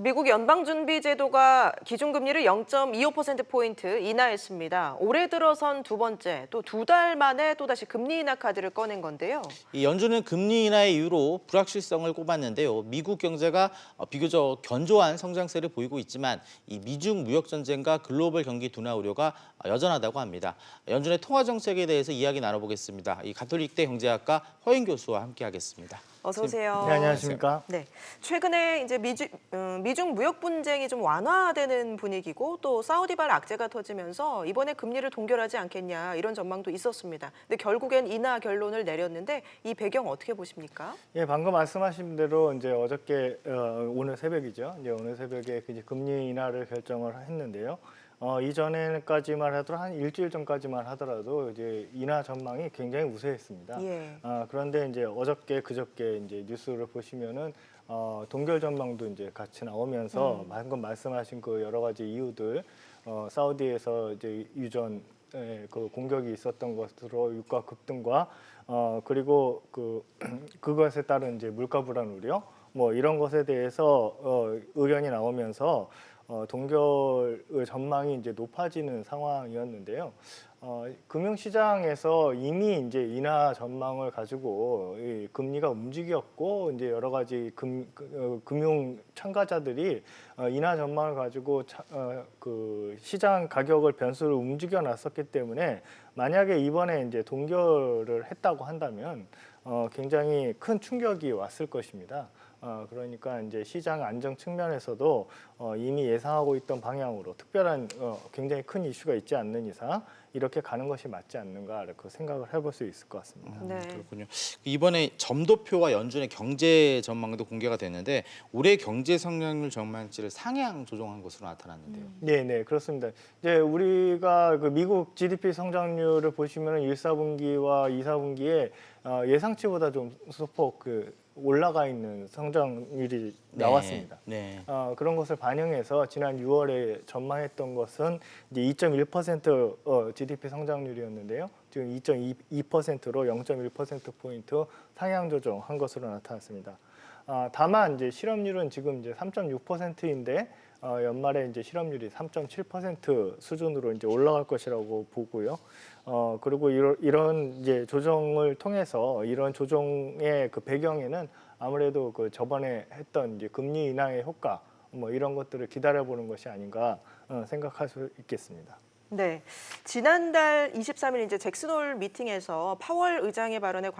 미국 연방준비제도가 기준금리를 0.25%포인트 인하했습니다. 올해 들어선 두 번째, 또 두 달 만에 또다시 금리 인하 카드를 꺼낸 건데요. 이 연준은 금리 인하의 이유로 불확실성을 꼽았는데요. 미국 경제가 비교적 견조한 성장세를 보이고 있지만 이 미중 무역 전쟁과 글로벌 경기 둔화 우려가 여전하다고 합니다. 연준의 통화 정책에 대해서 이야기 나눠보겠습니다. 이 가톨릭대 경제학과 허인 교수와 함께하겠습니다. 어서 오세요. 네, 안녕하십니까? 네, 최근에 이제 미중 무역 분쟁이 좀 완화되는 분위기고 또 사우디발 악재가 터지면서 이번에 금리를 동결하지 않겠냐 이런 전망도 있었습니다. 근데 결국엔 인하 결론을 내렸는데 이 배경 어떻게 보십니까? 예, 방금 말씀하신 대로 이제 어저께 오늘 새벽이죠. 이제 오늘 새벽에 이제 금리 인하를 결정을 했는데요. 이전에까지만 하더라도 한 일주일 전까지만 하더라도 이제 인하 전망이 굉장히 우세했습니다. 예. 그런데 이제 어저께 그저께 이제 뉴스를 보시면은 동결 전망도 이제 같이 나오면서 방금 말씀하신 그 여러 가지 이유들, 사우디에서 이제 유전 그 공격이 있었던 것으로 유가 급등과 그리고 그것에 따른 이제 물가 불안 우려 뭐 이런 것에 대해서 의견이 나오면서 동결 전망이 이제 높아지는 상황이었는데요. 금융시장에서 이미 이제 인하 전망을 가지고 이 금리가 움직였고 이제 여러 가지 금융 참가자들이 인하 전망을 가지고 그 시장 가격을 변수를 움직여 놨었기 때문에 만약에 이번에 이제 동결을 했다고 한다면 굉장히 큰 충격이 왔을 것입니다. 그러니까 이제 시장 안정 측면에서도 이미 예상하고 있던 방향으로 특별한 굉장히 큰 이슈가 있지 않는 이상 이렇게 가는 것이 맞지 않는가 이렇게 생각을 해볼 수 있을 것 같습니다. 네. 그렇군요. 이번에 점도표와 연준의 경제 전망도 공개가 됐는데 올해 경제 성장률 전망치를 상향 조정한 것으로 나타났는데요. 네, 그렇습니다. 이제 우리가 그 미국 GDP 성장률을 보시면 1, 4분기와 2, 4분기에 예상치보다 좀 소폭 올라가 있는 성장률이 나왔습니다. 네. 그런 것을 반영해서 지난 6월에 전망했던 것은 이제 2.1% GDP 성장률이었는데요. 지금 2.2%로 0.1%포인트 상향 조정한 것으로 나타났습니다. 다만 이제 실업률은 지금 이제 3.6%인데 연말에 이제 실업률이 3.7% 수준으로 이제 올라갈 것이라고 보고요. 그리고 이런 이제 조정을 통해서 이런 조정의 그 배경에는 아무래도 그 저번에 했던 이제 금리 인하의 효과 뭐 이런 것들을 기다려보는 것이 아닌가 생각할 수 있겠습니다. 네, 지난달 23일 이제 잭슨홀 미팅에서 파월 의장의 발언에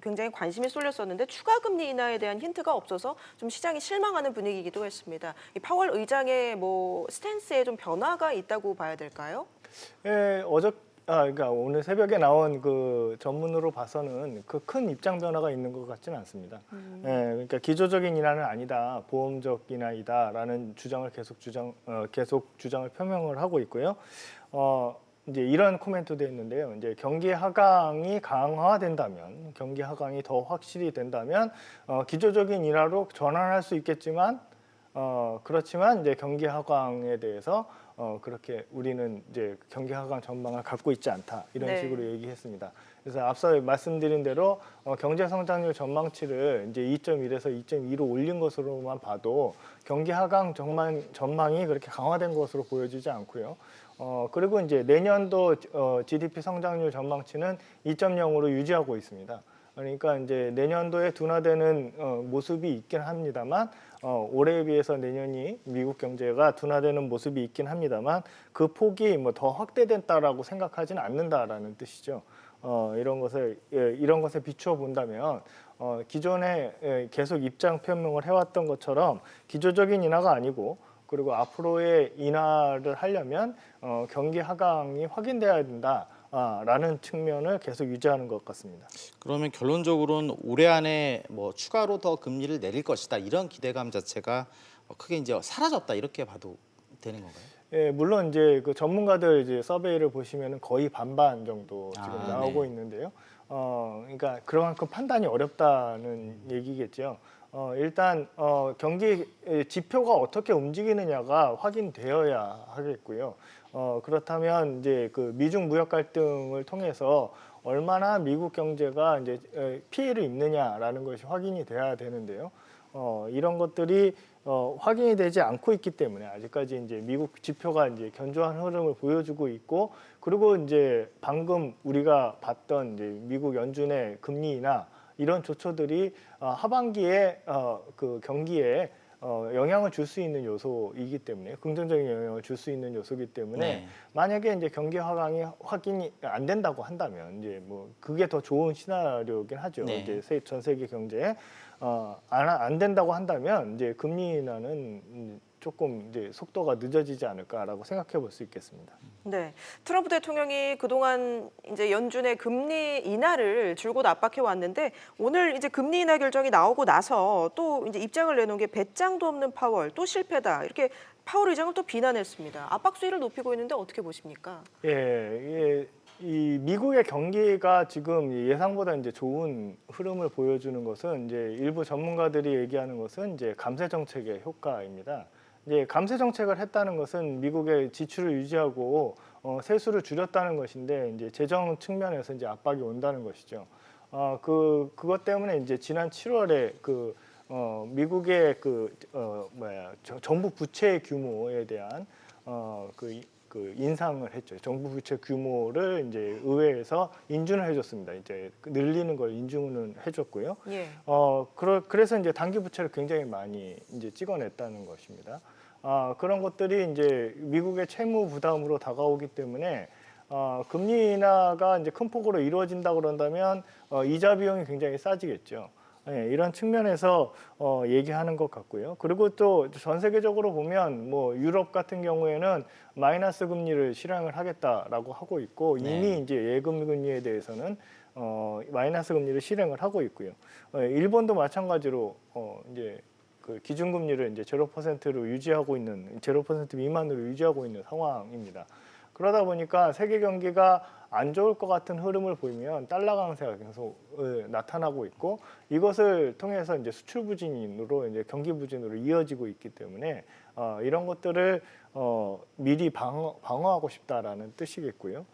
굉장히 관심이 쏠렸었는데 추가 금리 인하에 대한 힌트가 없어서 좀 시장이 실망하는 분위기이기도 했습니다. 이 파월 의장의 뭐 스탠스에 좀 변화가 있다고 봐야 될까요? 예, 그러니까 오늘 새벽에 나온 그 전문으로 봐서는 그 큰 입장 변화가 있는 것 같지는 않습니다. 예, 그러니까 기조적인 인하는 아니다, 보험적 인하이다라는 주장을 계속 주장을 표명을 하고 있고요. 이제 이런 코멘트도 있는데요. 이제 경기 하강이 강화된다면, 경기 하강이 더 확실히 된다면 기조적인 인하로 전환할 수 있겠지만, 그렇지만 이제 경기 하강에 대해서 그렇게 우리는 이제 경기 하강 전망을 갖고 있지 않다 이런 네. 식으로 얘기했습니다. 그래서 앞서 말씀드린 대로 경제 성장률 전망치를 이제 2.1에서 2.2로 올린 것으로만 봐도 경기 하강 전망이 그렇게 강화된 것으로 보여지지 않고요. 그리고 이제 내년도 GDP 성장률 전망치는 2.0으로 유지하고 있습니다. 그러니까 이제 내년도에 둔화되는 모습이 있긴 합니다만 올해에 비해서 내년이 미국 경제가 둔화되는 모습이 있긴 합니다만 그 폭이 뭐 더 확대된다라고 생각하지는 않는다라는 뜻이죠. 이런 것에 비추어 본다면 기존에 계속 입장 표명을 해왔던 것처럼 기조적인 인하가 아니고 그리고 앞으로의 인하를 하려면 경기 하강이 확인돼야 된다. 라는 측면을 계속 유지하는 것 같습니다. 그러면 결론적으로는 올해 안에 뭐 추가로 더 금리를 내릴 것이다 이런 기대감 자체가 크게 이제 사라졌다 이렇게 봐도 되는 건가요? 예, 물론 이제 그 전문가들 이제 서베이를 보시면은 거의 반반 정도 지금 나오고 네. 있는데요. 그러니까 그만큼 판단이 어렵다는 얘기겠죠. 일단 경기 지표가 어떻게 움직이느냐가 확인되어야 하겠고요. 그렇다면 이제 그 미중 무역 갈등을 통해서 얼마나 미국 경제가 이제 피해를 입느냐라는 것이 확인이 돼야 되는데요. 이런 것들이 확인이 되지 않고 있기 때문에 아직까지 이제 미국 지표가 이제 견조한 흐름을 보여주고 있고, 그리고 이제 방금 우리가 봤던 이제 미국 연준의 금리 인하 이런 조처들이 하반기에 그 경기에 영향을 줄 수 있는 요소이기 때문에, 긍정적인 영향을 줄 수 있는 요소이기 때문에 네. 만약에 이제 경기 하강이 확인이 안 된다고 한다면 이제 뭐 그게 더 좋은 시나리오긴 하죠. 네. 이제 전 세계 경제에 안 된다고 한다면 이제 금리 인하는 조금 이제 속도가 늦어지지 않을까라고 생각해 볼 수 있겠습니다. 네, 트럼프 대통령이 그동안 이제 연준의 금리 인하를 줄곧 압박해 왔는데 오늘 이제 금리 인하 결정이 나오고 나서 또 이제 입장을 내놓은 게 배짱도 없는 파월 또 실패다 이렇게 파월 의장을 또 비난했습니다. 압박 수위를 높이고 있는데 어떻게 보십니까? 예, 이 미국의 경기가 지금 예상보다 이제 좋은 흐름을 보여주는 것은 이제 일부 전문가들이 얘기하는 것은 이제 감세 정책의 효과입니다. 이제 감세 정책을 했다는 것은 미국의 지출을 유지하고 세수를 줄였다는 것인데, 이제 재정 측면에서 이제 압박이 온다는 것이죠. 그것 때문에 이제 지난 7월에 미국의 정부 부채 규모에 대한 그 인상을 했죠. 정부 부채 규모를 이제 의회에서 인준을 해줬습니다. 이제 늘리는 걸 인준을 해줬고요. 예. 그래서 이제 단기 부채를 굉장히 많이 이제 찍어냈다는 것입니다. 그런 것들이 이제 미국의 채무 부담으로 다가오기 때문에 금리 인하가 이제 큰 폭으로 이루어진다 그런다면 이자 비용이 굉장히 싸지겠죠. 예, 이런 측면에서 얘기하는 것 같고요. 그리고 또 전 세계적으로 보면 뭐 유럽 같은 경우에는 마이너스 금리를 실행을 하겠다라고 하고 있고, 이미 이제 예금 금리에 대해서는 마이너스 금리를 실행을 하고 있고요. 일본도 마찬가지로 이제 그 기준금리를 이제 0%로 유지하고 있는, 0% 미만으로 유지하고 있는 상황입니다. 그러다 보니까 세계 경기가 안 좋을 것 같은 흐름을 보이면 달러 강세가 계속 나타나고 있고, 이것을 통해서 이제 수출 부진으로 이제 경기 부진으로 이어지고 있기 때문에 이런 것들을 미리 방어하고 싶다라는 뜻이겠고요.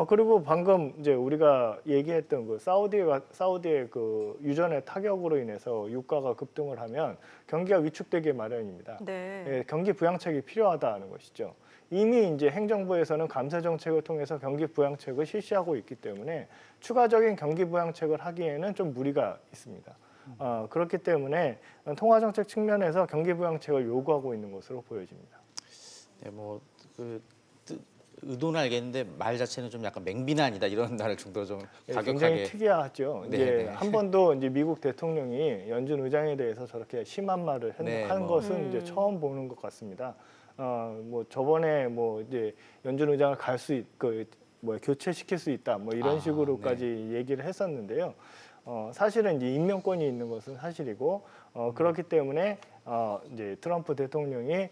그리고 방금 이제 우리가 얘기했던 그 사우디의 그 유전의 타격으로 인해서 유가가 급등을 하면 경기가 위축되기 마련입니다. 네. 예, 경기 부양책이 필요하다는 것이죠. 이미 이제 행정부에서는 감세 정책을 통해서 경기 부양책을 실시하고 있기 때문에 추가적인 경기 부양책을 하기에는 좀 무리가 있습니다. 그렇기 때문에 통화 정책 측면에서 경기 부양책을 요구하고 있는 것으로 보여집니다. 네, 의도는 알겠는데 말 자체는 좀 약간 맹비난이다 이런 말을 정도로 좀 예, 가격하게. 굉장히 특이하죠. 네, 이제 네. 한 번도 이제 미국 대통령이 연준 의장에 대해서 저렇게 심한 말을 네, 한 것은 이제 처음 보는 것 같습니다. 뭐 저번에 뭐 이제 연준 의장을 교체시킬 수 있다 뭐 이런 식으로까지 얘기를 했었는데요. 사실은 이제 임명권이 있는 것은 사실이고, 그렇기 때문에 이제 트럼프 대통령이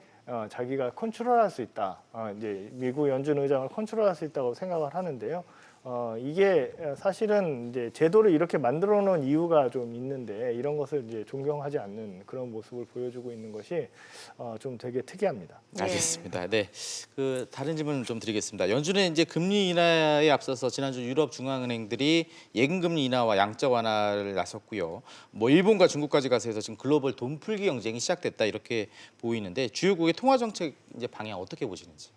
자기가 컨트롤할 수 있다. 이제 미국 연준 의장을 컨트롤할 수 있다고 생각을 하는데요. 이게 사실은 이제 제도를 이렇게 만들어 놓은 이유가 좀 있는데, 이런 것을 이제 존경하지 않는 그런 모습을 보여주고 있는 것이 좀 되게 특이합니다. 알겠습니다. 네, 그 다른 질문 좀 드리겠습니다. 연준은 이제 금리 인하에 앞서서 지난주 유럽 중앙은행들이 예금 금리 인하와 양적 완화를 나섰고요. 뭐 일본과 중국까지 가서 해서 지금 글로벌 돈풀기 경쟁이 시작됐다 이렇게 보이는데, 주요국의 통화 정책 이제 방향 어떻게 보시는지?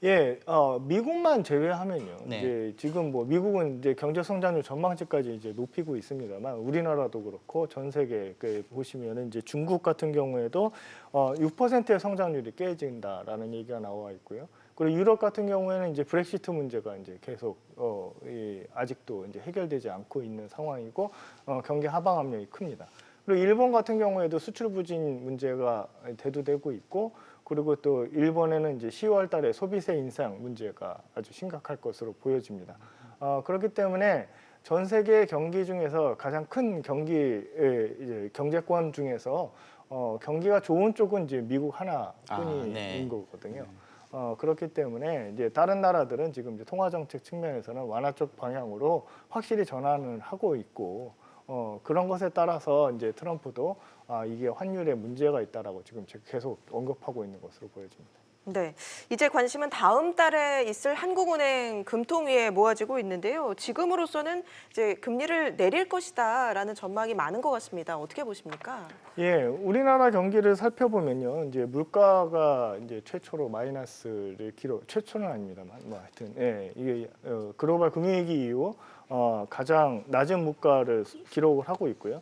예, 미국만 제외하면요. 네. 이제 지금 뭐 미국은 이제 경제 성장률 전망치까지 이제 높이고 있습니다만, 우리나라도 그렇고 전 세계 보시면은 이제 중국 같은 경우에도 6%의 성장률이 깨진다라는 얘기가 나와 있고요. 그리고 유럽 같은 경우에는 이제 브렉시트 문제가 이제 계속 아직도 이제 해결되지 않고 있는 상황이고, 경기 하방 압력이 큽니다. 그리고 일본 같은 경우에도 수출 부진 문제가 대두되고 있고, 그리고 또 일본에는 이제 10월 달에 소비세 인상 문제가 아주 심각할 것으로 보여집니다. 그렇기 때문에 전 세계 경기 중에서 가장 큰 이제 경제권 중에서 경기가 좋은 쪽은 이제 미국 하나뿐인 거거든요. 그렇기 때문에 이제 다른 나라들은 지금 이제 통화 정책 측면에서는 완화 쪽 방향으로 확실히 전환을 하고 있고, 그런 것에 따라서 이제 트럼프도 이게 환율에 문제가 있다라고 지금 계속 언급하고 있는 것으로 보여집니다. 네, 이제 관심은 다음 달에 있을 한국은행 금통위에 모아지고 있는데요. 지금으로서는 이제 금리를 내릴 것이다라는 전망이 많은 것 같습니다. 어떻게 보십니까? 예, 우리나라 경기를 살펴보면요, 이제 물가가 이제 최초로 마이너스를 최초는 아닙니다만, 뭐 하여튼 이게 글로벌 금융위기 이후 가장 낮은 물가를 기록을 하고 있고요.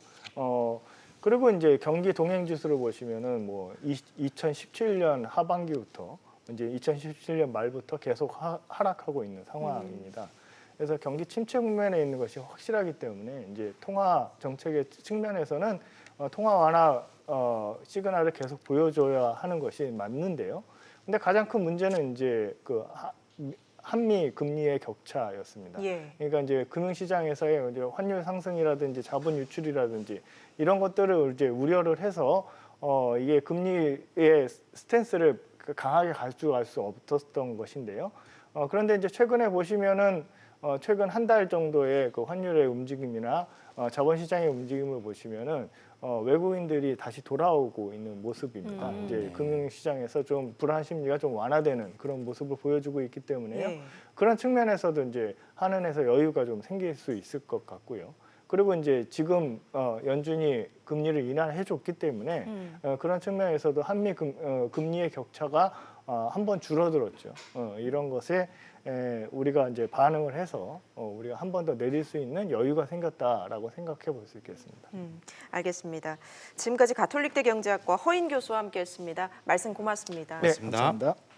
그리고 이제 경기 동행 지수를 보시면은 뭐 2017년 하반기부터 이제 2017년 말부터 계속 하락하고 있는 상황입니다. 그래서 경기 침체 국면에 있는 것이 확실하기 때문에 이제 통화 정책의 측면에서는 통화 완화 시그널을 계속 보여줘야 하는 것이 맞는데요. 근데 가장 큰 문제는 이제 그 한미 금리의 격차였습니다. 예. 그러니까 이제 금융시장에서의 이제 환율 상승이라든지 자본 유출이라든지 이런 것들을 이제 우려를 해서 이게 금리의 스탠스를 강하게 가져갈 수 없었던 것인데요. 그런데 이제 최근에 보시면은 최근 한 달 정도의 그 환율의 움직임이나 자본시장의 움직임을 보시면은 외국인들이 다시 돌아오고 있는 모습입니다. 이제 금융시장에서 좀 불안 심리가 좀 완화되는 그런 모습을 보여주고 있기 때문에요. 예. 그런 측면에서도 이제 한은에서 여유가 좀 생길 수 있을 것 같고요. 그리고 이제 지금 연준이 금리를 인하해 줬기 때문에 그런 측면에서도 한미 금리의 격차가 한 번 줄어들었죠. 이런 것에 우리가 이제 반응을 해서 우리가 한 번 더 내릴 수 있는 여유가 생겼다라고 생각해 볼 수 있겠습니다. 알겠습니다. 지금까지 가톨릭대 경제학과 허인 교수와 함께했습니다. 말씀 고맙습니다. 네, 고맙습니다. 감사합니다.